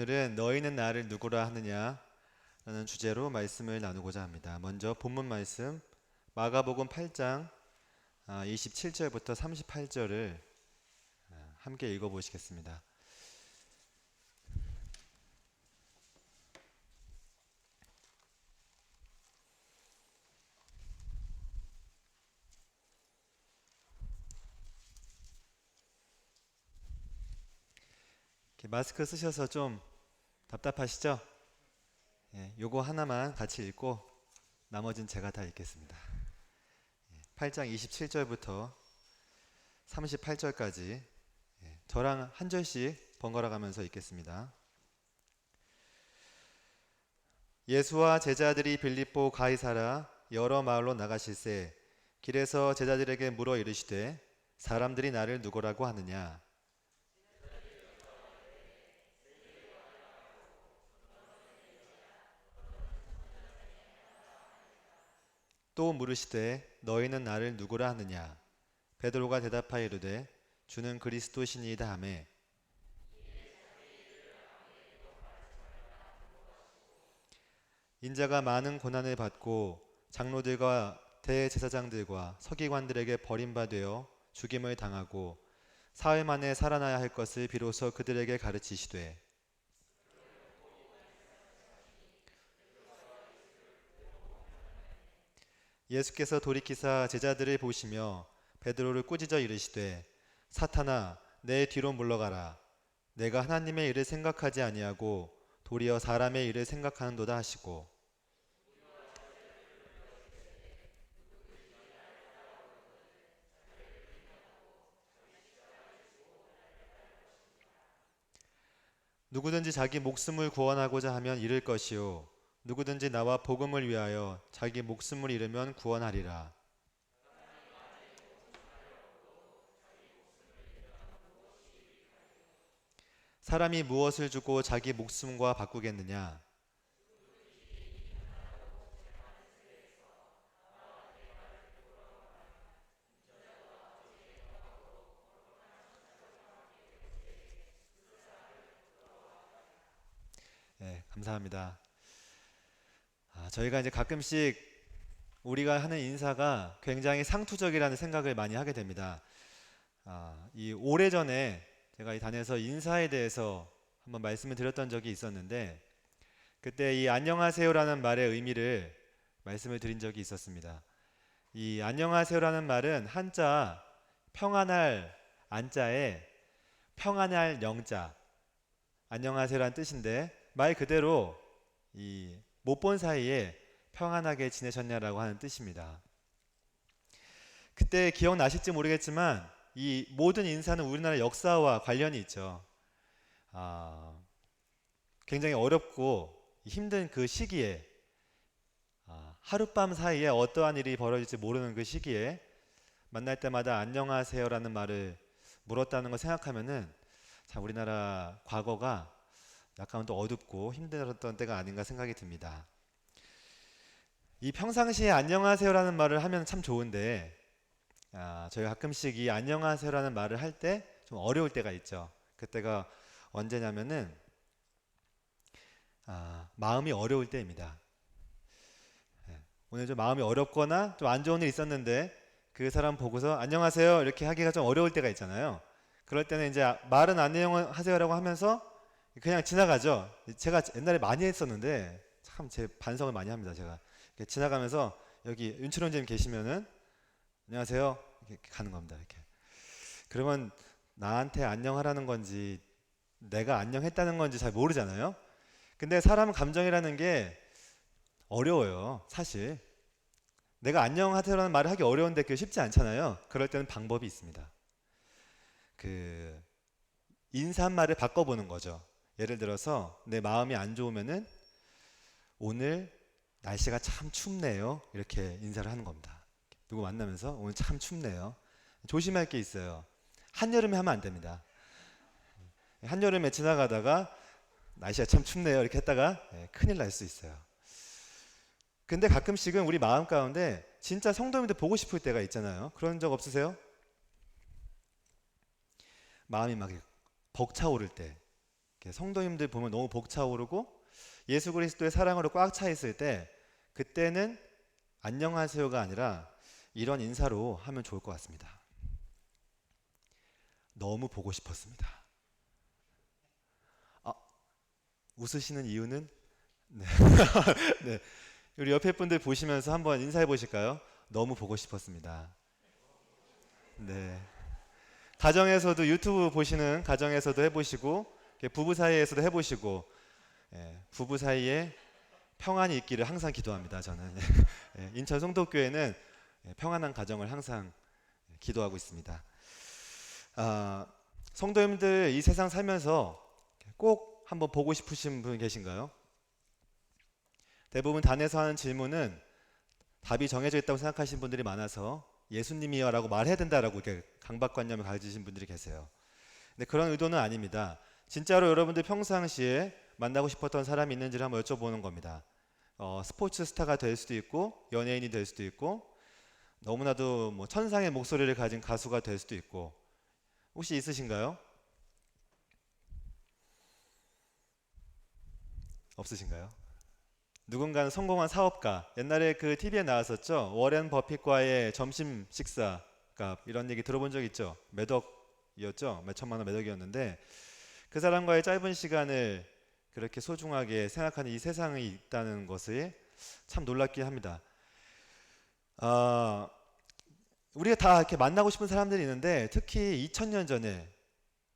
오늘은 너희는 나를 누구라 하느냐 라는 주제로 말씀을 나누고자 합니다. 먼저 본문 말씀 마가복음 8장 27절부터 38절을 함께 읽어보시겠습니다. 마스크 쓰셔서 좀 답답하시죠? 요거 하나만 같이 읽고 나머지는 제가 다 읽겠습니다. 8장 27절부터 38절까지 저랑 한 절씩 번갈아 가면서 읽겠습니다. 예수와 제자들이 빌립보 가이사라 여러 마을로 나가실새 길에서 제자들에게 물어 이르시되 사람들이 나를 누구라고 하느냐? 또 물으시되 너희는 나를 누구라 하느냐? 베드로가 대답하여 이르되 주는 그리스도시니이다 하매 인자가 많은 고난을 받고 장로들과 대제사장들과 서기관들에게 버림받아 죽임을 당하고 사흘 만에 살아나야 할 것을 비로소 그들에게 가르치시되 예수께서 돌이키사 제자들을 보시며 베드로를 꾸짖어 이르시되 사탄아 내 뒤로 물러가라. 내가 하나님의 일을 생각하지 아니하고 도리어 사람의 일을 생각하는도다 하시고 누구든지 자기 목숨을 구원하고자 하면 잃을 것이요 누구든지 나와 복음을 위하여 자기 목숨을 잃으면 구원하리라. 사람이 무엇을 주고 자기 목숨과 바꾸겠느냐? 네, 감사합니다. 저희가 이제 가끔씩 우리가 하는 인사가 굉장히 상투적이라는 생각을 많이 하게 됩니다. 이 오래전에 제가 이 단에서 인사에 대해서 한번 말씀을 드렸던 적이 있었는데 그때 이 안녕하세요라는 말의 의미를 말씀을 드린 적이 있었습니다. 이 안녕하세요라는 말은 한자 평안할 안자에 평안할 영자 안녕하세요라는 뜻인데 말 그대로 이 못 본 사이에 평안하게 지내셨냐라고 하는 뜻입니다. 그때 기억나실지 모르겠지만 이 모든 인사는 우리나라 역사와 관련이 있죠. 굉장히 어렵고 힘든 그 시기에 하룻밤 사이에 어떠한 일이 벌어질지 모르는 그 시기에 만날 때마다 안녕하세요라는 말을 물었다는 걸 생각하면은 참 우리나라 과거가 약간 또 어둡고 힘들었던 때가 아닌가 생각이 듭니다. 이 평상시에 안녕하세요라는 말을 하면 참 좋은데 저희가 가끔씩 이 안녕하세요라는 말을 할 때 좀 어려울 때가 있죠. 그때가 언제냐면은 마음이 어려울 때입니다. 오늘 좀 마음이 어렵거나 좀 안 좋은 일 있었는데 그 사람 보고서 안녕하세요 이렇게 하기가 좀 어려울 때가 있잖아요. 그럴 때는 이제 말은 안녕하세요라고 하면서 그냥 지나가죠. 제가 옛날에 많이 했었는데 참 제 반성을 많이 합니다. 제가 이렇게 지나가면서 여기 윤철원님 계시면은 안녕하세요 이렇게 가는 겁니다. 이렇게 그러면 나한테 안녕하라는 건지 내가 안녕했다는 건지 잘 모르잖아요. 근데 사람 감정이라는 게 어려워요. 사실 내가 안녕하세요라는 말을 하기 어려운데 그게 쉽지 않잖아요. 그럴 때는 방법이 있습니다. 그 인사말을 바꿔보는 거죠. 예를 들어서 내 마음이 안 좋으면은 오늘 날씨가 참 춥네요 이렇게 인사를 하는 겁니다. 누구 만나면서 오늘 참 춥네요. 조심할 게 있어요. 한여름에 하면 안 됩니다. 한여름에 지나가다가 날씨가 참 춥네요 이렇게 했다가 큰일 날 수 있어요. 근데 가끔씩은 우리 마음 가운데 진짜 성도님들 보고 싶을 때가 있잖아요. 그런 적 없으세요? 마음이 막 벅차오를 때 성도님들 보면 너무 벅차오르고 예수 그리스도의 사랑으로 꽉 차 있을 때 그때는 안녕하세요가 아니라 이런 인사로 하면 좋을 것 같습니다. 너무 보고 싶었습니다. 웃으시는 이유는 네. 네. 우리 옆에 분들 보시면서 한번 인사해 보실까요? 너무 보고 싶었습니다. 네. 가정에서도 유튜브 보시는 가정에서도 해보시고 부부 사이에서도 해보시고 부부 사이에 평안이 있기를 항상 기도합니다. 저는 인천 성도교회는 평안한 가정을 항상 기도하고 있습니다. 성도님들 이 세상 살면서 꼭 한번 보고 싶으신 분 계신가요? 대부분 단에서 하는 질문은 답이 정해져 있다고 생각하시는 분들이 많아서 예수님이요 라고 말해야 된다라고 이렇게 강박관념을 가지신 분들이 계세요. 근데 그런 의도는 아닙니다. 진짜로 여러분들 평상시에 만나고 싶었던 사람이 있는지를 한번 여쭤보는 겁니다. 스포츠 스타가 될 수도 있고 연예인이 될 수도 있고 너무나도 뭐 천상의 목소리를 가진 가수가 될 수도 있고 혹시 있으신가요? 없으신가요? 누군가는 성공한 사업가, 옛날에 그 TV에 나왔었죠. 워렌 버핏과의 점심 식사값 이런 얘기 들어본 적 있죠. 몇 억이었죠. 몇 천만 원 몇 억이었는데 그 사람과의 짧은 시간을 그렇게 소중하게 생각하는 이 세상이 있다는 것을 참 놀랍게 합니다. 우리가 다 이렇게 만나고 싶은 사람들이 있는데 특히 2000년 전에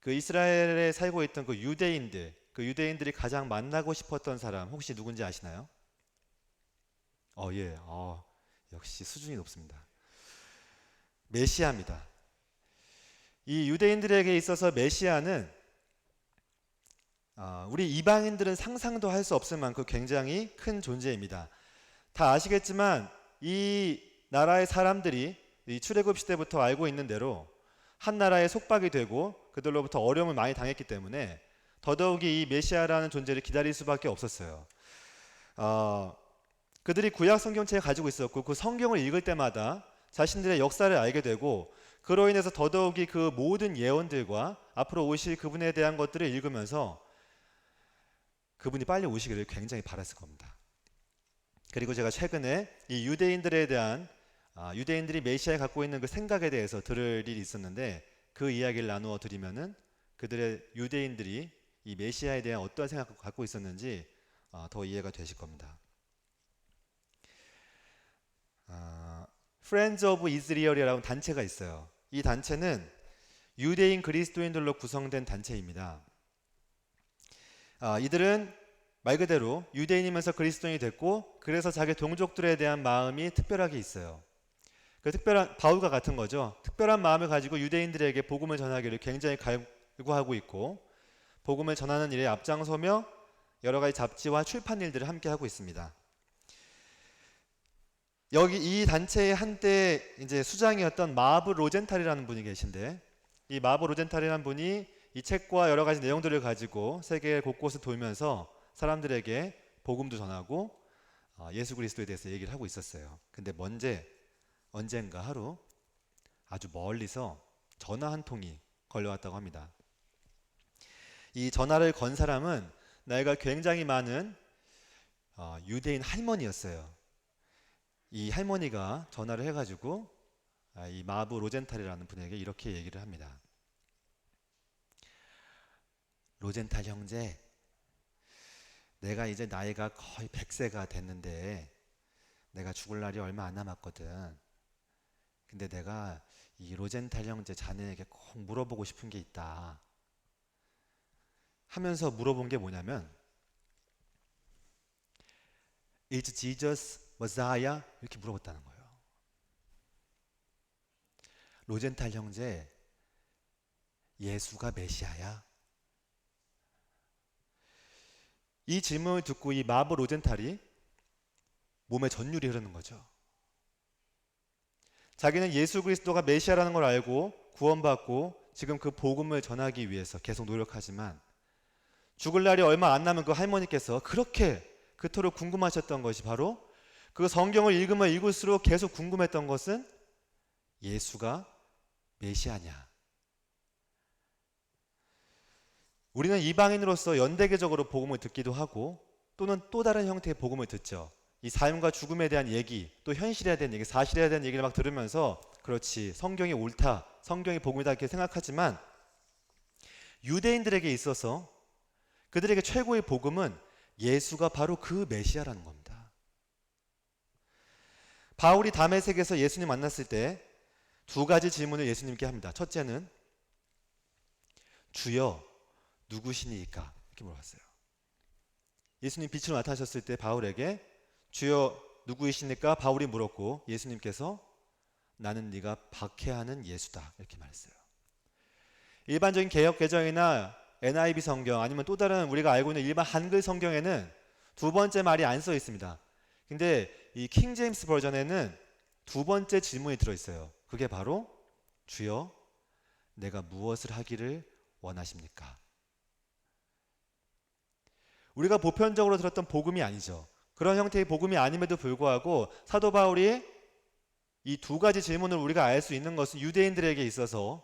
그 이스라엘에 살고 있던 그 유대인들, 그 유대인들이 가장 만나고 싶었던 사람 혹시 누군지 아시나요? 예. 역시 수준이 높습니다. 메시아입니다. 이 유대인들에게 있어서 메시아는 우리 이방인들은 상상도 할 수 없을 만큼 굉장히 큰 존재입니다. 다 아시겠지만 이 나라의 사람들이 이 출애굽 시대부터 알고 있는 대로 한 나라의 속박이 되고 그들로부터 어려움을 많이 당했기 때문에 더더욱이 이 메시아라는 존재를 기다릴 수밖에 없었어요. 그들이 구약 성경책을 가지고 있었고 그 성경을 읽을 때마다 자신들의 역사를 알게 되고 그로 인해서 더더욱이 그 모든 예언들과 앞으로 오실 그분에 대한 것들을 읽으면서 그분이 빨리 오시기를 굉장히 바랐을 겁니다. 그리고 제가 최근에 이 유대인들에 대한 유대인들이 메시아에 갖고 있는 그 생각에 대해서 들을 일이 있었는데 그 이야기를 나누어 드리면은 그들의 유대인들이 이 메시아에 대한 어떤 생각을 갖고 있었는지 더 이해가 되실 겁니다. Friends of Israel이라는 단체가 있어요. 이 단체는 유대인 그리스도인들로 구성된 단체입니다. 이들은 말 그대로 유대인이면서 그리스도인이 됐고 그래서 자기 동족들에 대한 마음이 특별하게 있어요. 그 특별한 바울과 같은 거죠. 특별한 마음을 가지고 유대인들에게 복음을 전하기를 굉장히 갈구하고 있고 복음을 전하는 일에 앞장서며 여러 가지 잡지와 출판 일들을 함께 하고 있습니다. 여기 이 단체의 한때 이제 수장이었던 마브 로젠탈이라는 분이 계신데 이 마브 로젠탈이라는 분이 이 책과 여러 가지 내용들을 가지고 세계 곳곳을 돌면서 사람들에게 복음도 전하고 예수 그리스도에 대해서 얘기를 하고 있었어요. 근데 언젠가 하루 아주 멀리서 전화 한 통이 걸려왔다고 합니다. 이 전화를 건 사람은 나이가 굉장히 많은 유대인 할머니였어요. 이 할머니가 전화를 해가지고 이 마브 로젠탈이라는 분에게 이렇게 얘기를 합니다. 로젠탈 형제, 내가 이제 나이가 거의 100세가 됐는데 내가 죽을 날이 얼마 안 남았거든. 근데 내가 이 로젠탈 형제 자네에게 꼭 물어보고 싶은 게 있다 하면서 물어본 게 뭐냐면 Is Jesus Messiah? 이렇게 물어봤다는 거예요. 로젠탈 형제, 예수가 메시아야? 이 질문을 듣고 이 마브 로젠탈이 몸에 전율이 흐르는 거죠. 자기는 예수 그리스도가 메시아라는 걸 알고 구원받고 지금 그 복음을 전하기 위해서 계속 노력하지만 죽을 날이 얼마 안 남은 그 할머니께서 그렇게 그토록 궁금하셨던 것이 바로 그 성경을 읽으면 읽을수록 계속 궁금했던 것은 예수가 메시아냐. 우리는 이방인으로서 연대계적으로 복음을 듣기도 하고 또는 또 다른 형태의 복음을 듣죠. 이 삶과 죽음에 대한 얘기, 또 현실에 대한 얘기, 사실에 대한 얘기를 막 들으면서 그렇지, 성경이 옳다, 성경이 복음이다 이렇게 생각하지만 유대인들에게 있어서 그들에게 최고의 복음은 예수가 바로 그 메시아라는 겁니다. 바울이 다메섹에서 예수님 만났을 때 두 가지 질문을 예수님께 합니다. 첫째는 주여 누구시니까? 이렇게 물어봤어요. 예수님 빛으로 나타나셨을 때 바울에게 주여 누구이십니까? 바울이 물었고 예수님께서 나는 네가 박해하는 예수다 이렇게 말했어요. 일반적인 개역 개정이나 NIV 성경 아니면 또 다른 우리가 알고 있는 일반 한글 성경에는 두 번째 말이 안 써 있습니다. 근데 이 킹 제임스 버전에는 두 번째 질문이 들어 있어요. 그게 바로 주여 내가 무엇을 하기를 원하십니까? 우리가 보편적으로 들었던 복음이 아니죠. 그런 형태의 복음이 아님에도 불구하고 사도 바울이 이 두 가지 질문을 우리가 알 수 있는 것은 유대인들에게 있어서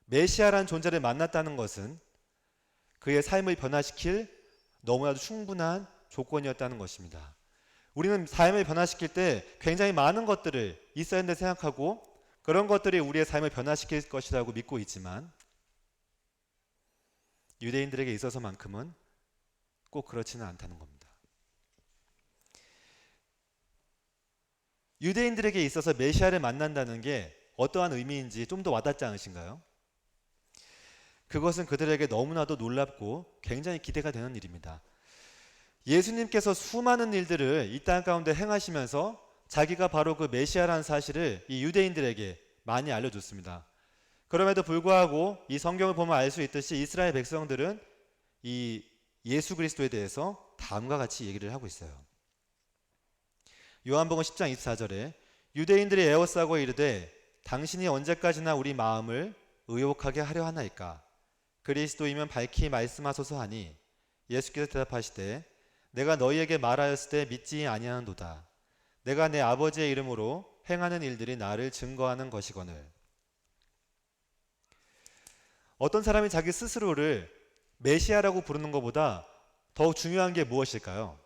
메시아라는 존재를 만났다는 것은 그의 삶을 변화시킬 너무나도 충분한 조건이었다는 것입니다. 우리는 삶을 변화시킬 때 굉장히 많은 것들을 있어야 한다고 생각하고 그런 것들이 우리의 삶을 변화시킬 것이라고 믿고 있지만 유대인들에게 있어서만큼은 꼭 그렇지는 않다는 겁니다. 유대인들에게 있어서 메시아를 만난다는 게 어떠한 의미인지 좀 더 와닿지 않으신가요? 그것은 그들에게 너무나도 놀랍고 굉장히 기대가 되는 일입니다. 예수님께서 수많은 일들을 이 땅 가운데 행하시면서 자기가 바로 그 메시아라는 사실을 이 유대인들에게 많이 알려줬습니다. 그럼에도 불구하고 이 성경을 보면 알 수 있듯이 이스라엘 백성들은 이 예수 그리스도에 대해서 다음과 같이 얘기를 하고 있어요. 요한복음 10장 24절에 유대인들이 에워싸고 이르되 당신이 언제까지나 우리 마음을 의혹하게 하려 하나이까? 그리스도이면 밝히 말씀하소서 하니 예수께서 대답하시되 내가 너희에게 말하였을 때 믿지 아니하는도다. 내가 내 아버지의 이름으로 행하는 일들이 나를 증거하는 것이거늘. 어떤 사람이 자기 스스로를 메시아라고 부르는 것보다 더 중요한 게 무엇일까요?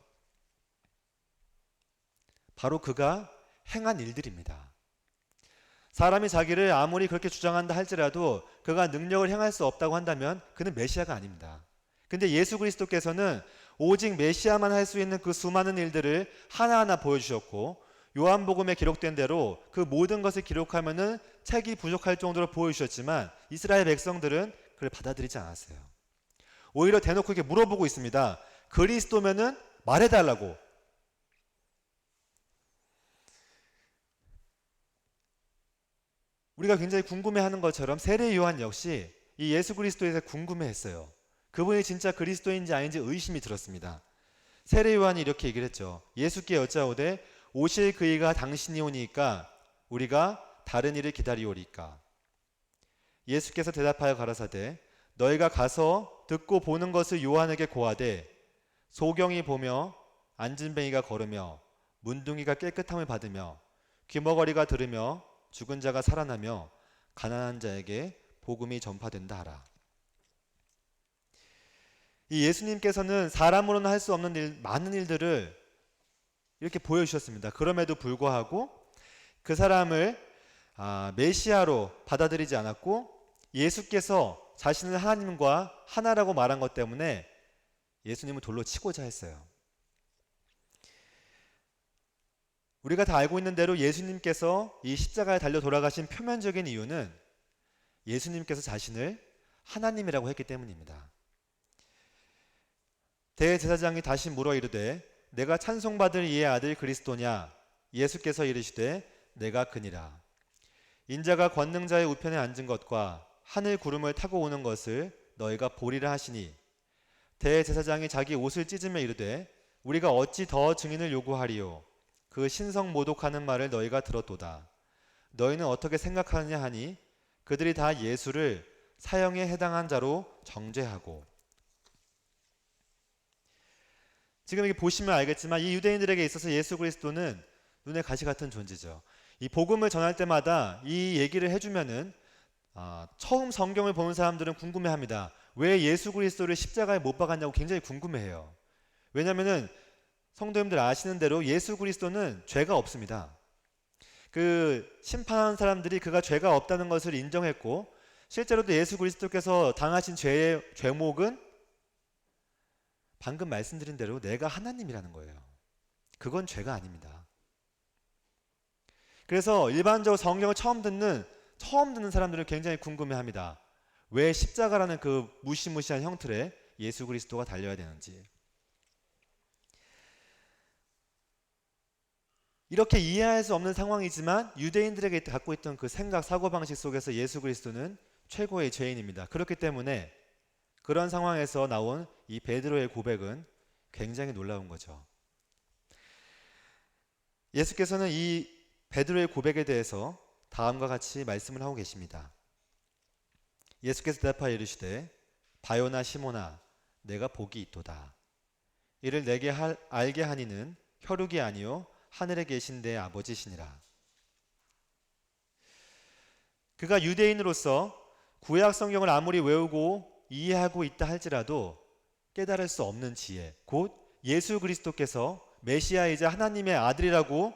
바로 그가 행한 일들입니다. 사람이 자기를 아무리 그렇게 주장한다 할지라도 그가 능력을 행할 수 없다고 한다면 그는 메시아가 아닙니다. 근데 예수 그리스도께서는 오직 메시아만 할 수 있는 그 수많은 일들을 하나하나 보여주셨고 요한복음에 기록된 대로 그 모든 것을 기록하면은 책이 부족할 정도로 보여주셨지만 이스라엘 백성들은 그걸 받아들이지 않았어요. 오히려 대놓고 이렇게 물어보고 있습니다. 그리스도면은 말해달라고. 우리가 굉장히 궁금해하는 것처럼 세례 요한 역시 이 예수 그리스도에 대해서 궁금해했어요. 그분이 진짜 그리스도인지 아닌지 의심이 들었습니다. 세례 요한이 이렇게 얘기를 했죠. 예수께 여짜오되 오실 그이가 당신이 오니까 우리가 다른 일을 기다리오리까? 예수께서 대답하여 가라사대 너희가 가서 듣고 보는 것을 요한에게 고하되 소경이 보며 안진뱅이가 걸으며 문둥이가 깨끗함을 받으며 귀머거리가 들으며 죽은 자가 살아나며 가난한 자에게 복음이 전파된다 하라. 이 예수님께서는 사람으로는 할 수 없는 일, 많은 일들을 이렇게 보여주셨습니다. 그럼에도 불구하고 그 사람을 메시아로 받아들이지 않았고 예수께서 자신을 하나님과 하나라고 말한 것 때문에 예수님을 돌로 치고자 했어요. 우리가 다 알고 있는 대로 예수님께서 이 십자가에 달려 돌아가신 표면적인 이유는 예수님께서 자신을 하나님이라고 했기 때문입니다. 대제사장이 다시 물어 이르되 내가 찬송받을 이의 아들 그리스도냐? 예수께서 이르시되 내가 그니라. 인자가 권능자의 우편에 앉은 것과 하늘 구름을 타고 오는 것을 너희가 보리라 하시니 대제사장이 자기 옷을 찢으며 이르되 우리가 어찌 더 증인을 요구하리요? 그 신성 모독하는 말을 너희가 들었도다. 너희는 어떻게 생각하느냐 하니 그들이 다 예수를 사형에 해당한 자로 정죄하고. 지금 여기 보시면 알겠지만 이 유대인들에게 있어서 예수 그리스도는 눈에 가시 같은 존재죠. 이 복음을 전할 때마다 이 얘기를 해주면은 처음 성경을 보는 사람들은 궁금해합니다. 왜 예수 그리스도를 십자가에 못 박았냐고 굉장히 궁금해해요. 왜냐하면은 성도님들 아시는 대로 예수 그리스도는 죄가 없습니다. 그 심판한 사람들이 그가 죄가 없다는 것을 인정했고, 실제로도 예수 그리스도께서 당하신 죄의 죄목은 방금 말씀드린 대로 내가 하나님이라는 거예요. 그건 죄가 아닙니다. 그래서 일반적으로 성경을 처음 듣는 사람들은 굉장히 궁금해합니다. 왜 십자가라는 그 무시무시한 형틀에 예수 그리스도가 달려야 되는지. 이렇게 이해할 수 없는 상황이지만 유대인들에게 갖고 있던 그 생각 사고방식 속에서 예수 그리스도는 최고의 죄인입니다. 그렇기 때문에 그런 상황에서 나온 이 베드로의 고백은 굉장히 놀라운 거죠. 예수께서는 이 베드로의 고백에 대해서 다음과 같이 말씀을 하고 계십니다. 예수께서 대답하여 이르시되 바요나 시몬아 내가 복이 있도다. 이를 내게 알게 하니는 혈육이 아니요 하늘에 계신 내 아버지시니라. 그가 유대인으로서 구약 성경을 아무리 외우고 이해하고 있다 할지라도 깨달을 수 없는 지혜, 곧 예수 그리스도께서 메시아이자 하나님의 아들이라고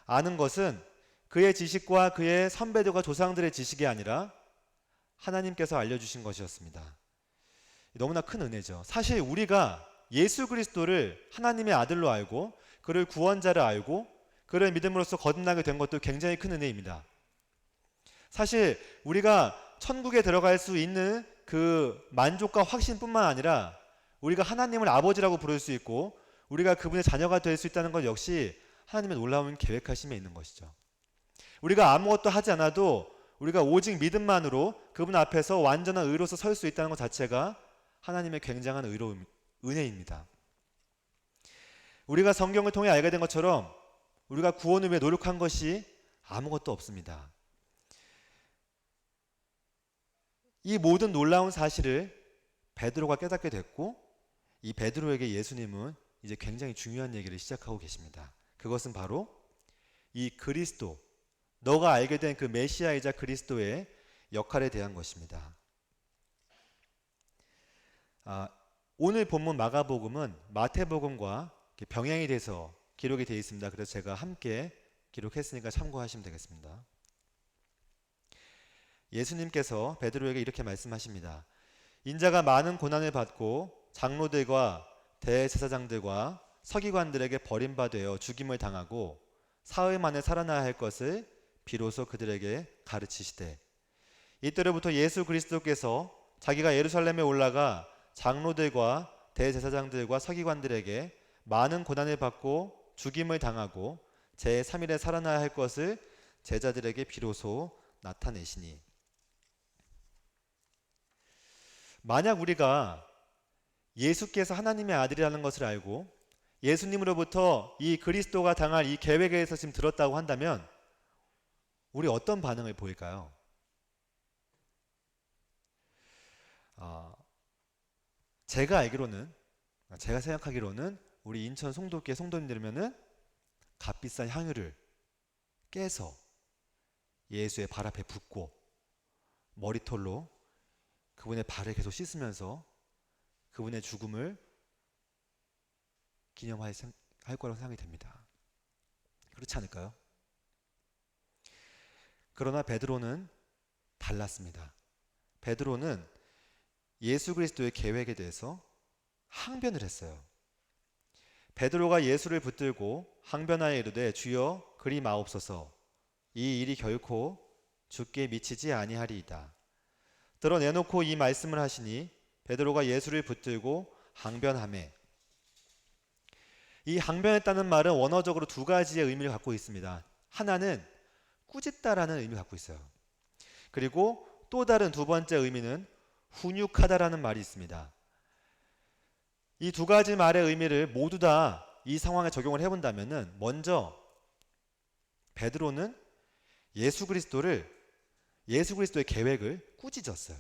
아는 것은 그의 지식과 그의 선배들과 조상들의 지식이 아니라 하나님께서 알려주신 것이었습니다. 너무나 큰 은혜죠. 사실 우리가 예수 그리스도를 하나님의 아들로 알고 그를 구원자를 알고 그를 믿음으로써 거듭나게 된 것도 굉장히 큰 은혜입니다. 사실 우리가 천국에 들어갈 수 있는 그 만족과 확신뿐만 아니라 우리가 하나님을 아버지라고 부를 수 있고 우리가 그분의 자녀가 될 수 있다는 것 역시 하나님의 놀라운 계획하심에 있는 것이죠. 우리가 아무것도 하지 않아도 우리가 오직 믿음만으로 그분 앞에서 완전한 의로서 설 수 있다는 것 자체가 하나님의 굉장한 은혜입니다. 우리가 성경을 통해 알게 된 것처럼 우리가 구원을 위해 노력한 것이 아무것도 없습니다. 이 모든 놀라운 사실을 베드로가 깨닫게 됐고 이 베드로에게 예수님은 이제 굉장히 중요한 얘기를 시작하고 계십니다. 그것은 바로 이 그리스도, 너가 알게 된 그 메시아이자 그리스도의 역할에 대한 것입니다. 오늘 본문 마가복음은 마태복음과 병행이 돼서 기록이 되어 있습니다. 그래서 제가 함께 기록했으니까 참고하시면 되겠습니다. 예수님께서 베드로에게 이렇게 말씀하십니다. 인자가 많은 고난을 받고 장로들과 대제사장들과 서기관들에게 버림받아 죽임을 당하고 사흘 만에 살아나야 할 것을 비로소 그들에게 가르치시되 이때로부터 예수 그리스도께서 자기가 예루살렘에 올라가 장로들과 대제사장들과 서기관들에게 많은 고난을 받고 죽임을 당하고 제3일에 살아나야 할 것을 제자들에게 비로소 나타내시니. 만약 우리가 예수께서 하나님의 아들이라는 것을 알고 예수님으로부터 이 그리스도가 당할 이 계획에 대해서 지금 들었다고 한다면 우리 어떤 반응을 보일까요? 제가 생각하기로는 우리 인천 송도교회 성도님들이면은 값비싼 향유를 깨서 예수의 발 앞에 붓고 머리털로 그분의 발을 계속 씻으면서 그분의 죽음을 기념할 거라고 생각이 됩니다. 그렇지 않을까요? 그러나 베드로는 달랐습니다. 베드로는 예수 그리스도의 계획에 대해서 항변을 했어요. 베드로가 예수를 붙들고 항변하여 이르되 주여 그리 마옵소서 이 일이 결코 주께 미치지 아니하리이다. 드러내놓고 이 말씀을 하시니 베드로가 예수를 붙들고 항변하매. 이 항변했다는 말은 원어적으로 두 가지의 의미를 갖고 있습니다. 하나는 꾸짖다라는 의미를 갖고 있어요. 그리고 또 다른 두 번째 의미는 훈육하다라는 말이 있습니다. 이 두 가지 말의 의미를 모두 다 이 상황에 적용을 해본다면은 먼저 베드로는 예수 그리스도의 계획을 꾸짖었어요.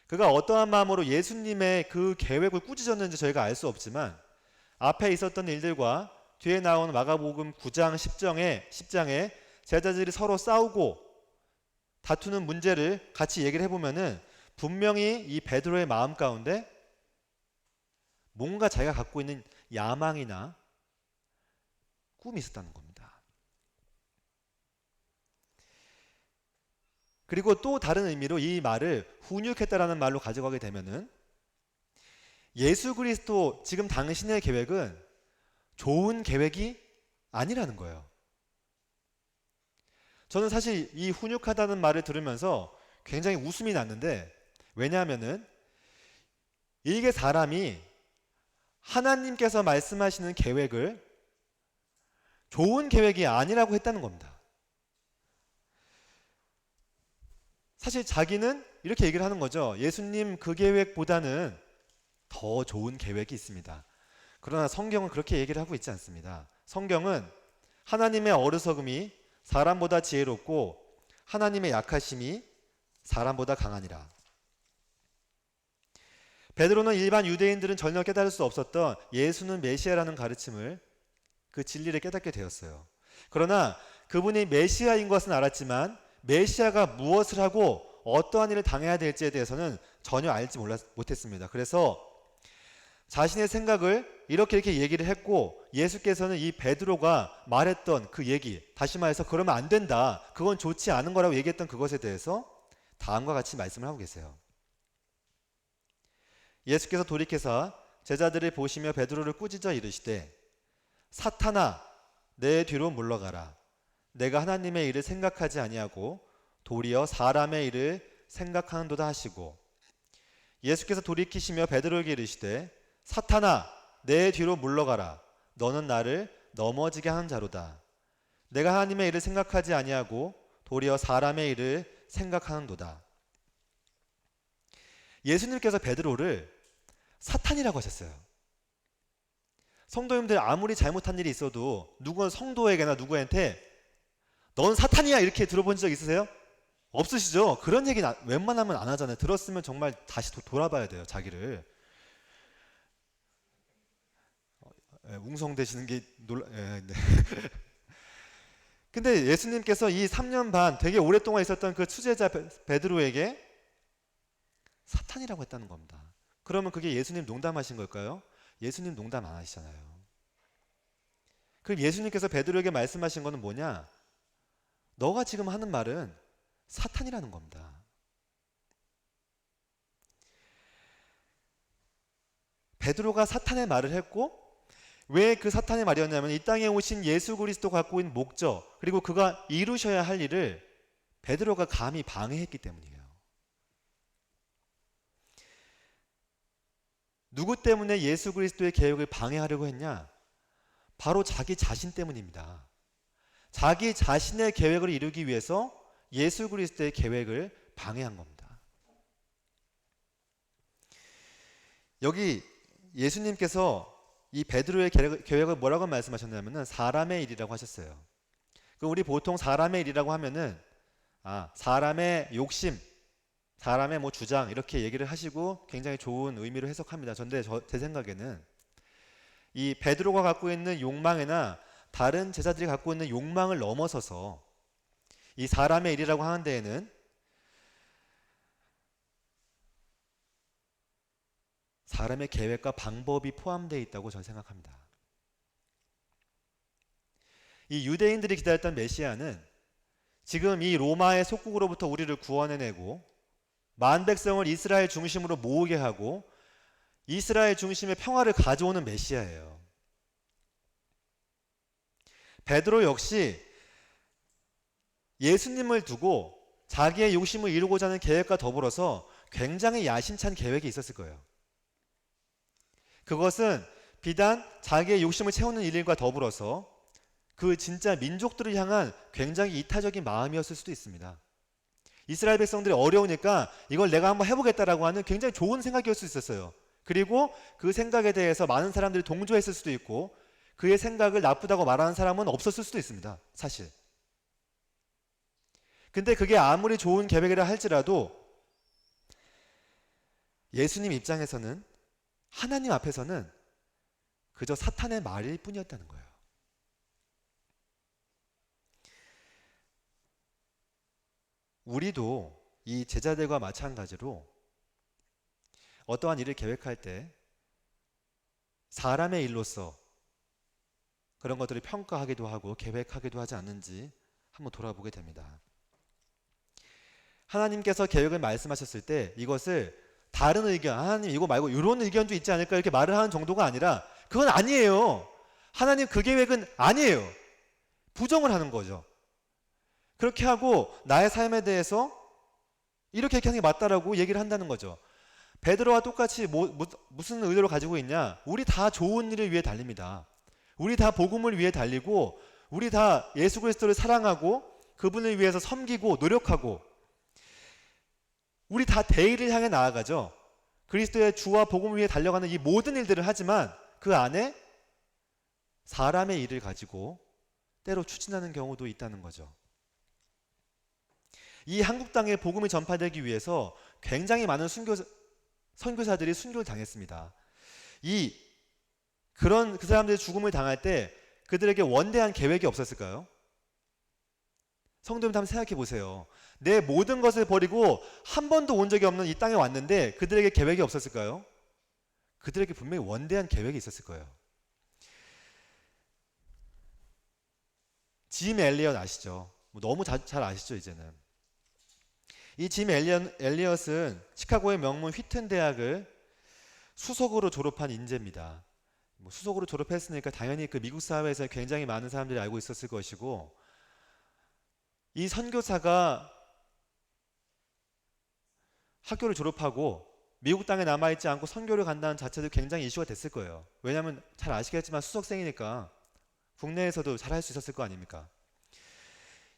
그가 어떠한 마음으로 예수님의 그 계획을 꾸짖었는지 저희가 알 수 없지만 앞에 있었던 일들과 뒤에 나온 마가복음 9장 10장에 제자들이 서로 싸우고 다투는 문제를 같이 얘기를 해보면은 분명히 이 베드로의 마음 가운데 뭔가 자기가 갖고 있는 야망이나 꿈이 있었다는 겁니다. 그리고 또 다른 의미로 이 말을 훈육했다라는 말로 가져가게 되면은 예수 그리스도 지금 당신의 계획은 좋은 계획이 아니라는 거예요. 저는 사실 이 훈육하다는 말을 들으면서 굉장히 웃음이 났는데, 왜냐하면은 이게 사람이 하나님께서 말씀하시는 계획을 좋은 계획이 아니라고 했다는 겁니다. 사실 자기는 이렇게 얘기를 하는 거죠. 예수님, 그 계획보다는 더 좋은 계획이 있습니다. 그러나 성경은 그렇게 얘기를 하고 있지 않습니다. 성경은 하나님의 어리석음이 사람보다 지혜롭고 하나님의 약하심이 사람보다 강하니라. 베드로는 일반 유대인들은 전혀 깨달을 수 없었던 예수는 메시아라는 가르침을, 그 진리를 깨닫게 되었어요. 그러나 그분이 메시아인 것은 알았지만 메시아가 무엇을 하고 어떠한 일을 당해야 될지에 대해서는 전혀 알지 못했습니다. 그래서 자신의 생각을 이렇게 얘기를 했고, 예수께서는 이 베드로가 말했던 그 얘기, 다시 말해서 그러면 안 된다, 그건 좋지 않은 거라고 얘기했던 그것에 대해서 다음과 같이 말씀을 하고 계세요. 예수께서 돌이켜서 제자들을 보시며 베드로를 꾸짖어 이르시되 사탄아 내 뒤로 물러가라. 내가 하나님의 일을 생각하지 아니하고 도리어 사람의 일을 생각하는도다 하시고, 예수께서 돌이키시며 베드로에게 이르시되 사탄아 내 뒤로 물러가라. 너는 나를 넘어지게 하는 자로다. 내가 하나님의 일을 생각하지 아니하고 도리어 사람의 일을 생각하는도다. 예수님께서 베드로를 사탄이라고 하셨어요. 성도님들, 아무리 잘못한 일이 있어도 누군 성도에게나 누구한테 넌 사탄이야 이렇게 들어본 적 있으세요? 없으시죠? 그런 얘기는 웬만하면 안 하잖아요. 들었으면 정말 다시 돌아봐야 돼요, 자기를. 웅성대시는 게 네. 근데 예수님께서 이 3년 반 되게 오랫동안 있었던 그 추제자 베드로에게 사탄이라고 했다는 겁니다. 그러면 그게 예수님 농담하신 걸까요? 예수님 농담 안 하시잖아요. 그럼 예수님께서 베드로에게 말씀하신 거는 뭐냐? 너가 지금 하는 말은 사탄이라는 겁니다. 베드로가 사탄의 말을 했고, 왜 그 사탄의 말이었냐면 이 땅에 오신 예수 그리스도가 갖고 있는 목적, 그리고 그가 이루셔야 할 일을 베드로가 감히 방해했기 때문이에요. 누구 때문에 예수 그리스도의 계획을 방해하려고 했냐? 바로 자기 자신 때문입니다. 자기 자신의 계획을 이루기 위해서 예수 그리스도의 계획을 방해한 겁니다. 여기 예수님께서 이 베드로의 계획을 뭐라고 말씀하셨냐면은 사람의 일이라고 하셨어요. 우리 보통 사람의 일이라고 하면은 사람의 욕심, 사람의 뭐 주장 이렇게 얘기를 하시고 굉장히 좋은 의미로 해석합니다. 근데 제 생각에는 이 베드로가 갖고 있는 욕망이나 다른 제자들이 갖고 있는 욕망을 넘어서서 이 사람의 일이라고 하는 데에는 사람의 계획과 방법이 포함되어 있다고 저는 생각합니다. 이 유대인들이 기다렸던 메시아는 지금 이 로마의 속국으로부터 우리를 구원해내고 만 백성을 이스라엘 중심으로 모으게 하고 이스라엘 중심의 평화를 가져오는 메시아예요. 베드로 역시 예수님을 두고 자기의 욕심을 이루고자 하는 계획과 더불어서 굉장히 야심찬 계획이 있었을 거예요. 그것은 비단 자기의 욕심을 채우는 일과 더불어서 그 진짜 민족들을 향한 굉장히 이타적인 마음이었을 수도 있습니다. 이스라엘 백성들이 어려우니까 이걸 내가 한번 해보겠다라고 하는 굉장히 좋은 생각이었을 수 있었어요. 그리고 그 생각에 대해서 많은 사람들이 동조했을 수도 있고, 그의 생각을 나쁘다고 말하는 사람은 없었을 수도 있습니다, 사실. 근데 그게 아무리 좋은 계획이라 할지라도 예수님 입장에서는, 하나님 앞에서는 그저 사탄의 말일 뿐이었다는 거예요. 우리도 이 제자들과 마찬가지로 어떠한 일을 계획할 때 사람의 일로서 그런 것들을 평가하기도 하고 계획하기도 하지 않는지 한번 돌아보게 됩니다. 하나님께서 계획을 말씀하셨을 때 이것을 다른 의견, 하나님 이거 말고 이런 의견도 있지 않을까 이렇게 말을 하는 정도가 아니라 그건 아니에요. 하나님 그 계획은 아니에요. 부정을 하는 거죠. 그렇게 하고 나의 삶에 대해서 이렇게 하는 게 맞다라고 얘기를 한다는 거죠. 베드로와 똑같이 무슨 의도를 가지고 있냐? 우리 다 좋은 일을 위해 달립니다. 우리 다 복음을 위해 달리고 우리 다 예수 그리스도를 사랑하고 그분을 위해서 섬기고 노력하고 우리 다 대의를 향해 나아가죠. 그리스도의 주와 복음을 위해 달려가는 이 모든 일들을 하지만 그 안에 사람의 일을 가지고 때로 추진하는 경우도 있다는 거죠. 이 한국 땅에 복음이 전파되기 위해서 굉장히 많은 선교사들이 순교를 당했습니다. 그 사람들이 죽음을 당할 때 그들에게 원대한 계획이 없었을까요? 성도님들 한번 생각해 보세요. 내 모든 것을 버리고 한 번도 온 적이 없는 이 땅에 왔는데 그들에게 계획이 없었을까요? 그들에게 분명히 원대한 계획이 있었을 거예요. 짐 엘리엇 아시죠? 너무 잘 아시죠 이제는. 이 짐 엘리엇은 시카고의 명문 휘튼 대학을 수석으로 졸업한 인재입니다. 수석으로 졸업했으니까 당연히 그 미국 사회에서 굉장히 많은 사람들이 알고 있었을 것이고, 이 선교사가 학교를 졸업하고 미국 땅에 남아있지 않고 선교를 간다는 자체도 굉장히 이슈가 됐을 거예요. 왜냐하면 잘 아시겠지만 수석생이니까 국내에서도 잘 할 수 있었을 거 아닙니까?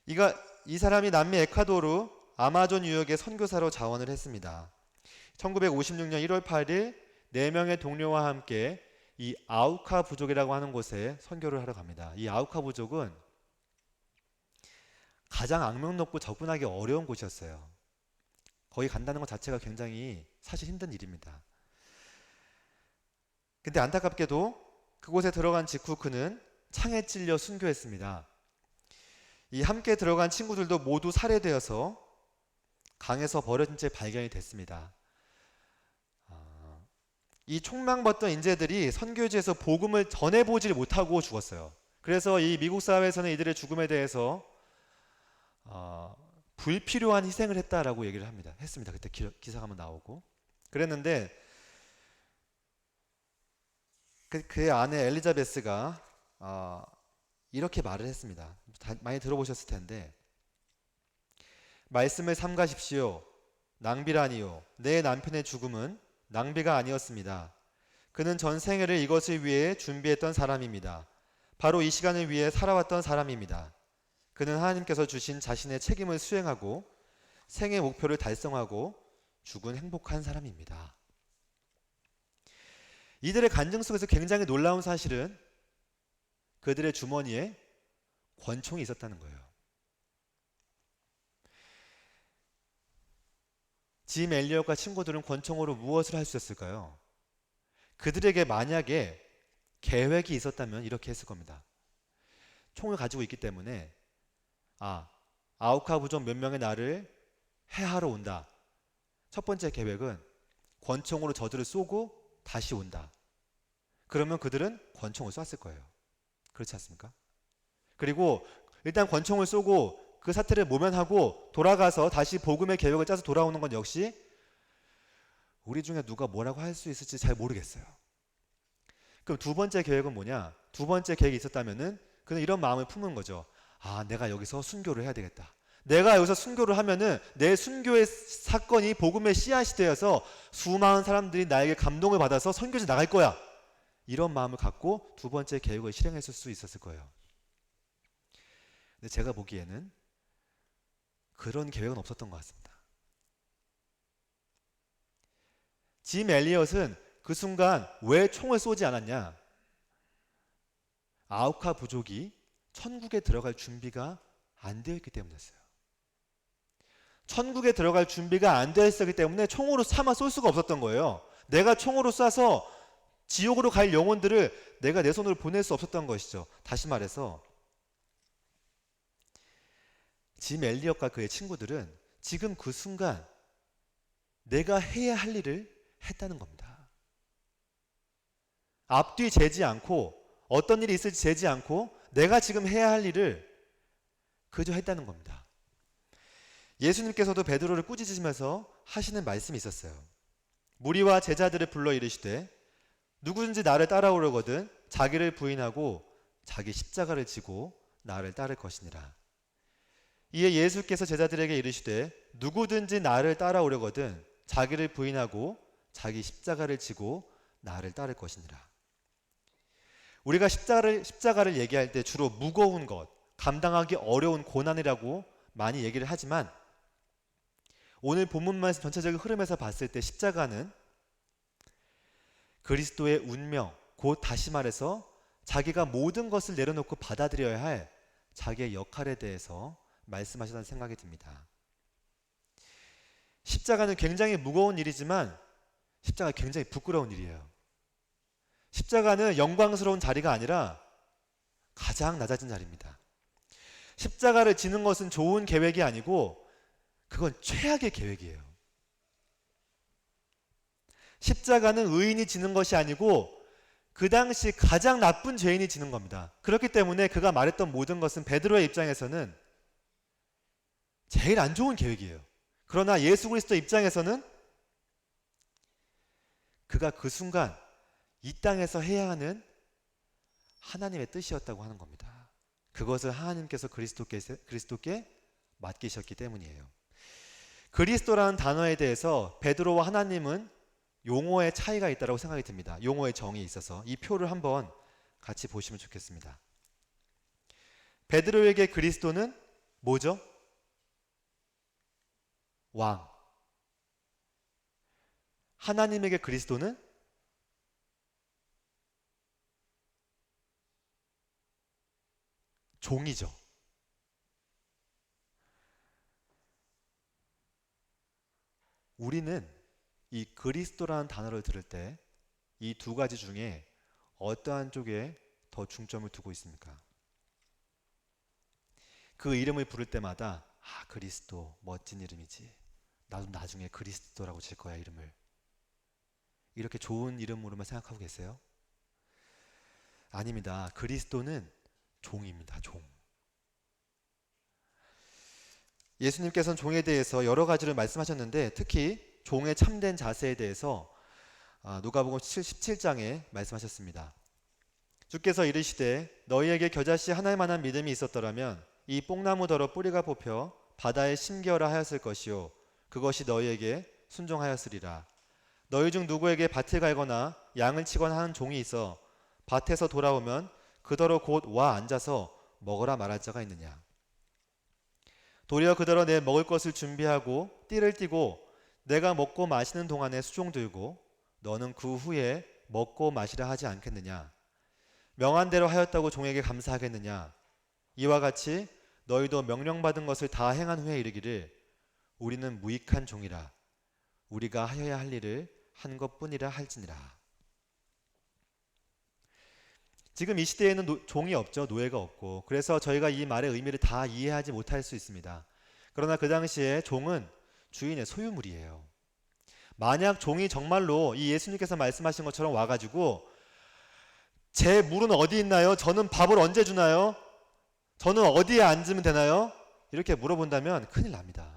이 사람이 남미 에콰도르 아마존 유역의 선교사로 자원을 했습니다. 1956년 1월 8일 4명의 동료와 함께 이 아우카 부족이라고 하는 곳에 선교를 하러 갑니다. 이 아우카 부족은 가장 악명 높고 접근하기 어려운 곳이었어요. 거기 간다는 것 자체가 굉장히 사실 힘든 일입니다. 근데 안타깝게도 그곳에 들어간 직후 그는 창에 찔려 순교했습니다. 이 함께 들어간 친구들도 모두 살해되어서 강에서 버려진 채 발견이 됐습니다. 이 총망받던 인재들이 선교지에서 복음을 전해보질 못하고 죽었어요. 그래서 이 미국 사회에서는 이들의 죽음에 대해서 불필요한 희생을 했다라고 얘기를 했습니다. 그때 기사가 한번 나오고 그랬는데 그의 아내 엘리자베스가 이렇게 말을 했습니다. 많이 들어보셨을 텐데, 말씀을 삼가십시오. 낭비라니요. 내 남편의 죽음은 낭비가 아니었습니다. 그는 전 생애를 이것을 위해 준비했던 사람입니다. 바로 이 시간을 위해 살아왔던 사람입니다. 그는 하나님께서 주신 자신의 책임을 수행하고 생애 목표를 달성하고 죽은 행복한 사람입니다. 이들의 간증 속에서 굉장히 놀라운 사실은 그들의 주머니에 권총이 있었다는 거예요. 짐 엘리엇과 친구들은 권총으로 무엇을 할 수 있었을까요? 그들에게 만약에 계획이 있었다면 이렇게 했을 겁니다. 총을 가지고 있기 때문에 아우카 부족 몇 명의 나를 해하러 온다. 첫 번째 계획은 권총으로 저들을 쏘고 다시 온다. 그러면 그들은 권총을 쐈을 거예요. 그렇지 않습니까? 그리고 일단 권총을 쏘고 그 사태를 모면하고 돌아가서 다시 복음의 계획을 짜서 돌아오는 건 역시 우리 중에 누가 뭐라고 할 수 있을지 잘 모르겠어요. 그럼 두 번째 계획은 뭐냐? 두 번째 계획이 있었다면은 그는 이런 마음을 품은 거죠. 내가 여기서 순교를 해야 되겠다. 내가 여기서 순교를 하면은 내 순교의 사건이 복음의 씨앗이 되어서 수많은 사람들이 나에게 감동을 받아서 선교지 나갈 거야. 이런 마음을 갖고 두 번째 계획을 실행했을 수 있었을 거예요. 근데 제가 보기에는 그런 계획은 없었던 것 같습니다. 짐 엘리엇은 그 순간 왜 총을 쏘지 않았냐? 아우카 부족이 천국에 들어갈 준비가 안 되어 있기 때문이었어요. 천국에 들어갈 준비가 안 되어 있었기 때문에 총으로 차마 쏠 수가 없었던 거예요. 내가 총으로 쏴서 지옥으로 갈 영혼들을 내가 내 손으로 보낼 수 없었던 것이죠. 다시 말해서 짐 엘리엇과 그의 친구들은 지금 그 순간 내가 해야 할 일을 했다는 겁니다. 앞뒤 재지 않고 어떤 일이 있을지 재지 않고 내가 지금 해야 할 일을 그저 했다는 겁니다. 예수님께서도 베드로를 꾸짖으시면서 하시는 말씀이 있었어요. 무리와 제자들을 불러 이르시되 누구든지 나를 따라오려거든 자기를 부인하고 자기 십자가를 지고 나를 따를 것이니라. 이에 예수께서 제자들에게 이르시되 누구든지 나를 따라오려거든 자기를 부인하고 자기 십자가를 지고 나를 따를 것이니라. 우리가 십자가를 얘기할 때 주로 무거운 것, 감당하기 어려운 고난이라고 많이 얘기를 하지만 오늘 본문 말씀 전체적인 흐름에서 봤을 때 십자가는 그리스도의 운명, 곧 다시 말해서 자기가 모든 것을 내려놓고 받아들여야 할 자기의 역할에 대해서 말씀하시다는 생각이 듭니다. 십자가는 굉장히 무거운 일이지만 십자가가 굉장히 부끄러운 일이에요. 십자가는 영광스러운 자리가 아니라 가장 낮아진 자리입니다. 십자가를 지는 것은 좋은 계획이 아니고 그건 최악의 계획이에요. 십자가는 의인이 지는 것이 아니고 그 당시 가장 나쁜 죄인이 지는 겁니다. 그렇기 때문에 그가 말했던 모든 것은 베드로의 입장에서는 제일 안 좋은 계획이에요. 그러나 예수 그리스도 입장에서는 그가 그 순간 이 땅에서 해야 하는 하나님의 뜻이었다고 하는 겁니다. 그것을 하나님께서 그리스도께 맡기셨기 때문이에요. 그리스도라는 단어에 대해서 베드로와 하나님은 용어의 차이가 있다고 생각이 듭니다. 용어의 정이 있어서 이 표를 한번 같이 보시면 좋겠습니다. 베드로에게 그리스도는 뭐죠? 왕. 하나님에게 그리스도는 종이죠. 우리는 이 그리스도라는 단어를 들을 때 이 두 가지 중에 어떠한 쪽에 더 중점을 두고 있습니까? 그 이름을 부를 때마다 그리스도 멋진 이름이지. 나도 나중에 그리스도라고 질 거야 이름을. 이렇게 좋은 이름으로만 생각하고 계세요? 아닙니다. 그리스도는 종입니다. 종. 예수님께서는 종에 대해서 여러 가지를 말씀하셨는데 특히 종의 참된 자세에 대해서 누가복음 17장에 말씀하셨습니다. 주께서 이르시되 너희에게 겨자씨 하나만한 믿음이 있었더라면 이 뽕나무더러 뿌리가 뽑혀 바다에 심겨라 하였을 것이요 그것이 너희에게 순종하였으리라. 너희 중 누구에게 밭을 갈거나 양을 치거나 하는 종이 있어 밭에서 돌아오면 그더러 곧 와 앉아서 먹으라 말할 자가 있느냐. 도리어 그더러 내 먹을 것을 준비하고 띠를 띠고 내가 먹고 마시는 동안에 수종 들고 너는 그 후에 먹고 마시라 하지 않겠느냐. 명한 대로 하였다고 종에게 감사하겠느냐. 이와 같이 너희도 명령받은 것을 다 행한 후에 이르기를 우리는 무익한 종이라 우리가 하여야 할 일을 한 것뿐이라 할지니라. 지금 이 시대에는 종이 없죠. 노예가 없고. 그래서 저희가 이 말의 의미를 다 이해하지 못할 수 있습니다. 그러나 그 당시에 종은 주인의 소유물이에요. 만약 종이 정말로 이 예수님께서 말씀하신 것처럼 와가지고 제 물은 어디 있나요? 저는 밥을 언제 주나요? 저는 어디에 앉으면 되나요? 이렇게 물어본다면 큰일 납니다.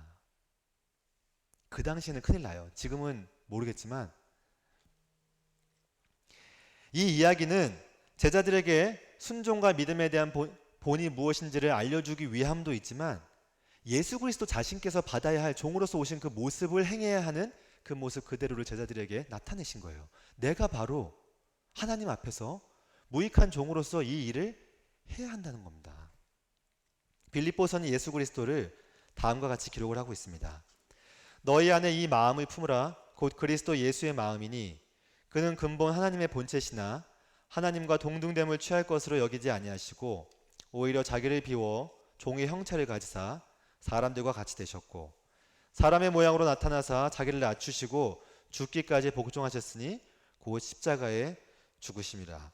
그 당시에는 큰일 나요. 지금은 모르겠지만 이 이야기는 제자들에게 순종과 믿음에 대한 본이 무엇인지를 알려주기 위함도 있지만 예수 그리스도 자신께서 받아야 할 종으로서 오신 그 모습을 행해야 하는 그 모습 그대로를 제자들에게 나타내신 거예요. 내가 바로 하나님 앞에서 무익한 종으로서 이 일을 해야 한다는 겁니다. 빌립보서는 예수 그리스도를 다음과 같이 기록을 하고 있습니다. 너희 안에 이 마음을 품으라 곧 그리스도 예수의 마음이니 그는 근본 하나님의 본체시나 하나님과 동등됨을 취할 것으로 여기지 아니하시고 오히려 자기를 비워 종의 형체를 가지사 사람들과 같이 되셨고 사람의 모양으로 나타나사 자기를 낮추시고 죽기까지 복종하셨으니 곧 십자가에 죽으심이라.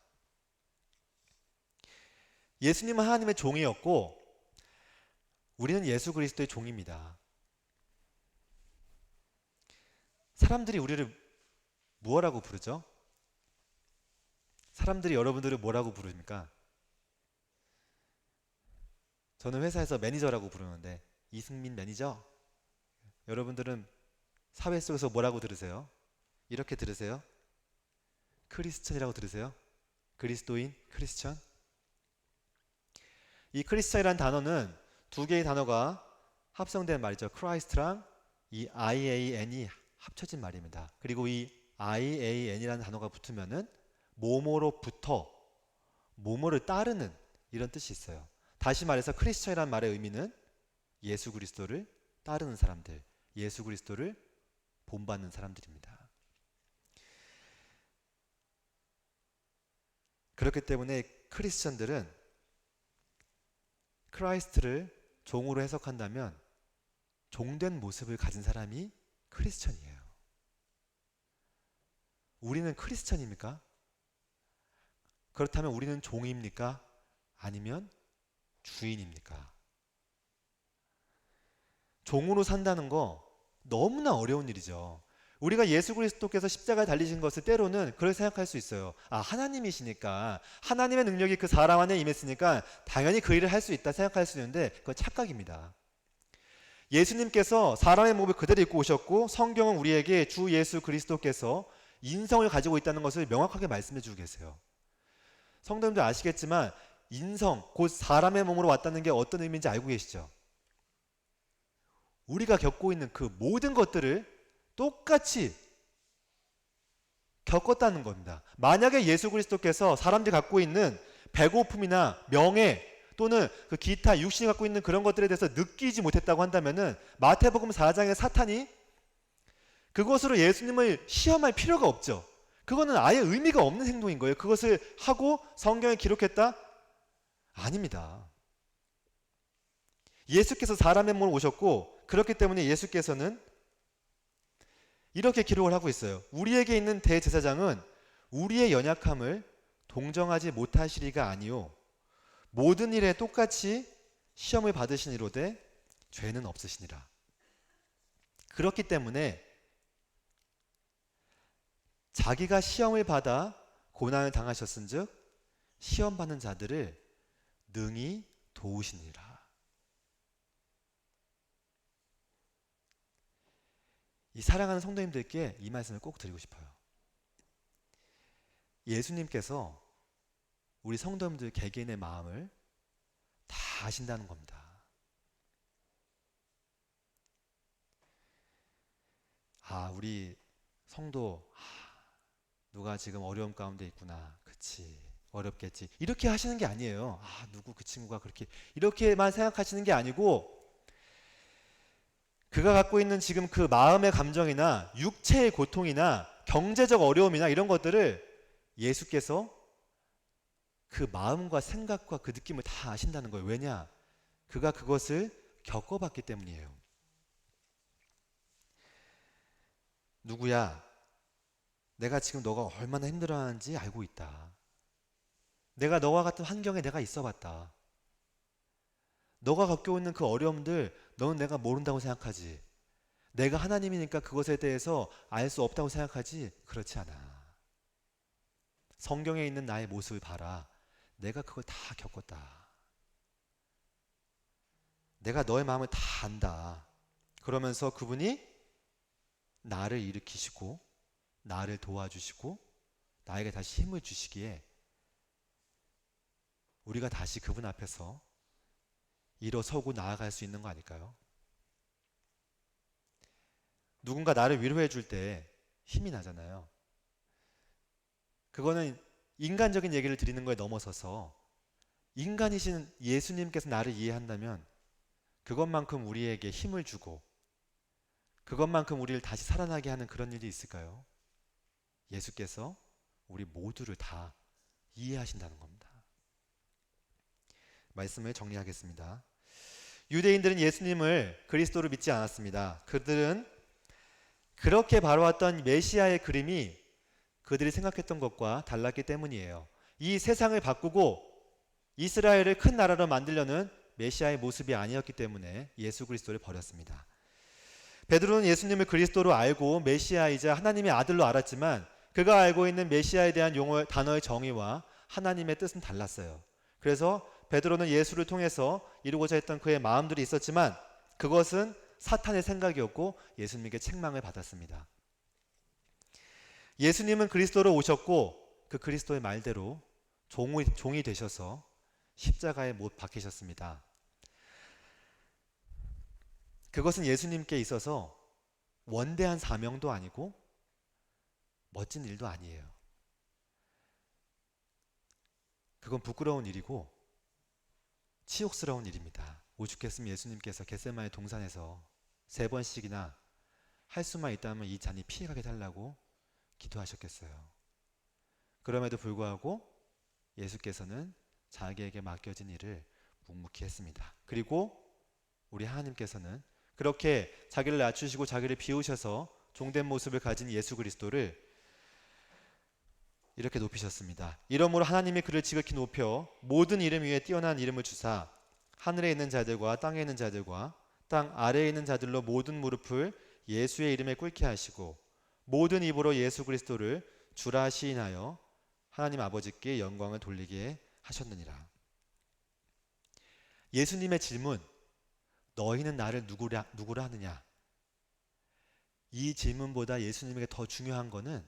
예수님은 하나님의 종이었고 우리는 예수 그리스도의 종입니다. 사람들이 우리를 무엇라고 부르죠? 사람들이 여러분들을 뭐라고 부릅니까? 저는 회사에서 매니저라고 부르는데 이승민 매니저? 여러분들은 사회 속에서 뭐라고 들으세요? 이렇게 들으세요? 크리스천이라고 들으세요? 그리스도인, 크리스천? 이 크리스천이라는 단어는 두 개의 단어가 합성된 말이죠. 크라이스트랑 이 IAN이 합쳐진 말입니다. 그리고 이 IAN이라는 단어가 붙으면은 뭐뭐로부터 뭐뭐를 따르는 이런 뜻이 있어요. 다시 말해서 크리스천이라는 말의 의미는 예수 그리스도를 따르는 사람들, 예수 그리스도를 본받는 사람들입니다. 그렇기 때문에 크리스천들은 크라이스트를 종으로 해석한다면 종된 모습을 가진 사람이 크리스천이에요. 우리는 크리스천입니까? 그렇다면 우리는 종입니까? 아니면 주인입니까? 종으로 산다는 거 너무나 어려운 일이죠. 우리가 예수 그리스도께서 십자가에 달리신 것을 때로는 그렇게 생각할 수 있어요. 아, 하나님이시니까, 하나님의 능력이 그 사람 안에 임했으니까 당연히 그 일을 할 수 있다 생각할 수 있는데 그건 착각입니다. 예수님께서 사람의 몸을 그대로 입고 오셨고 성경은 우리에게 주 예수 그리스도께서 인성을 가지고 있다는 것을 명확하게 말씀해 주고 계세요. 성도님들 아시겠지만 인성, 곧 사람의 몸으로 왔다는 게 어떤 의미인지 알고 계시죠? 우리가 겪고 있는 그 모든 것들을 똑같이 겪었다는 겁니다. 만약에 예수 그리스도께서 사람들이 갖고 있는 배고픔이나 명예 또는 그 기타 육신이 갖고 있는 그런 것들에 대해서 느끼지 못했다고 한다면은 마태복음 4장의 사탄이 그것으로 예수님을 시험할 필요가 없죠. 그거는 아예 의미가 없는 행동인 거예요. 그것을 하고 성경에 기록했다? 아닙니다. 예수께서 사람의 몸으로 오셨고 그렇기 때문에 예수께서는 이렇게 기록을 하고 있어요. 우리에게 있는 대제사장은 우리의 연약함을 동정하지 못하시리가 아니요 모든 일에 똑같이 시험을 받으시니로되 죄는 없으시니라. 그렇기 때문에 자기가 시험을 받아 고난을 당하셨은즉 시험 받는 자들을 능히 도우시니라. 이 사랑하는 성도님들께 이 말씀을 꼭 드리고 싶어요. 예수님께서 우리 성도님들 개개인의 마음을 다 아신다는 겁니다. 아, 우리 성도 누가 지금 어려움 가운데 있구나. 그치, 어렵겠지. 이렇게 하시는 게 아니에요. 아, 누구 그 친구가 그렇게 이렇게만 생각하시는 게 아니고 그가 갖고 있는 지금 그 마음의 감정이나 육체의 고통이나 경제적 어려움이나 이런 것들을 예수께서 그 마음과 생각과 그 느낌을 다 아신다는 거예요. 왜냐? 그가 그것을 겪어봤기 때문이에요. 누구야? 내가 지금 너가 얼마나 힘들어하는지 알고 있다. 내가 너와 같은 환경에 내가 있어봤다. 너가 겪고 있는 그 어려움들 너는 내가 모른다고 생각하지. 내가 하나님이니까 그것에 대해서 알 수 없다고 생각하지. 그렇지 않아. 성경에 있는 나의 모습을 봐라. 내가 그걸 다 겪었다. 내가 너의 마음을 다 안다. 그러면서 그분이 나를 일으키시고 나를 도와주시고 나에게 다시 힘을 주시기에 우리가 다시 그분 앞에서 일어서고 나아갈 수 있는 거 아닐까요? 누군가 나를 위로해 줄 때 힘이 나잖아요. 그거는 인간적인 얘기를 드리는 거에 넘어서서 인간이신 예수님께서 나를 이해한다면 그것만큼 우리에게 힘을 주고 그것만큼 우리를 다시 살아나게 하는 그런 일이 있을까요? 예수께서 우리 모두를 다 이해하신다는 겁니다. 말씀을 정리하겠습니다. 유대인들은 예수님을 그리스도로 믿지 않았습니다. 그들은 그렇게 바라왔던 메시아의 그림이 그들이 생각했던 것과 달랐기 때문이에요. 이 세상을 바꾸고 이스라엘을 큰 나라로 만들려는 메시아의 모습이 아니었기 때문에 예수 그리스도를 버렸습니다. 베드로는 예수님을 그리스도로 알고 메시아이자 하나님의 아들로 알았지만 그가 알고 있는 메시아에 대한 용어, 단어의 정의와 하나님의 뜻은 달랐어요. 그래서 베드로는 예수를 통해서 이루고자 했던 그의 마음들이 있었지만 그것은 사탄의 생각이었고 예수님에게 책망을 받았습니다. 예수님은 그리스도로 오셨고 그 그리스도의 말대로 종이 되셔서 십자가에 못 박히셨습니다. 그것은 예수님께 있어서 원대한 사명도 아니고 멋진 일도 아니에요. 그건 부끄러운 일이고 치욕스러운 일입니다. 오죽했으면 예수님께서 겟세마네 동산에서 3번씩이나 할 수만 있다면 이 잔이 피해가게 달라고 기도하셨겠어요. 그럼에도 불구하고 예수께서는 자기에게 맡겨진 일을 묵묵히 했습니다. 그리고 우리 하나님께서는 그렇게 자기를 낮추시고 자기를 비우셔서 종된 모습을 가진 예수 그리스도를 이렇게 높이셨습니다. 이러므로 하나님이 그를 지극히 높여 모든 이름 위에 뛰어난 이름을 주사 하늘에 있는 자들과 땅에 있는 자들과 땅 아래에 있는 자들로 모든 무릎을 예수의 이름에 꿇게 하시고 모든 입으로 예수 그리스도를 주라 시인하여 하나님 아버지께 영광을 돌리게 하셨느니라. 예수님의 질문, 너희는 나를 누구라 하느냐? 이 질문보다 예수님에게 더 중요한 것은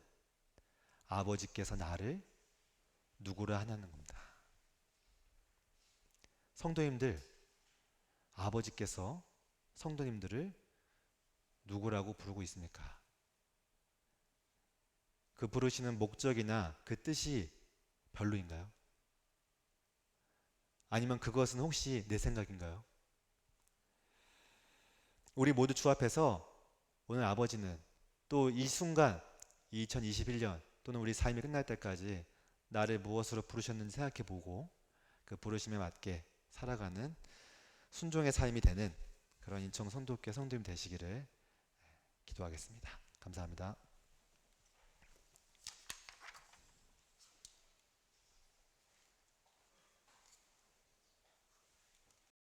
아버지께서 나를 누구라 하냐는 겁니다. 성도님들, 아버지께서 성도님들을 누구라고 부르고 있습니까? 그 부르시는 목적이나 그 뜻이 별로인가요? 아니면 그것은 혹시 내 생각인가요? 우리 모두 주 앞에서 오늘 아버지는 또 이 순간 2021년 또는 우리 삶이 끝날 때까지 나를 무엇으로 부르셨는지 생각해보고 그 부르심에 맞게 살아가는 순종의 삶이 되는 그런 인천 성도교회 성도님 되시기를 기도하겠습니다. 감사합니다.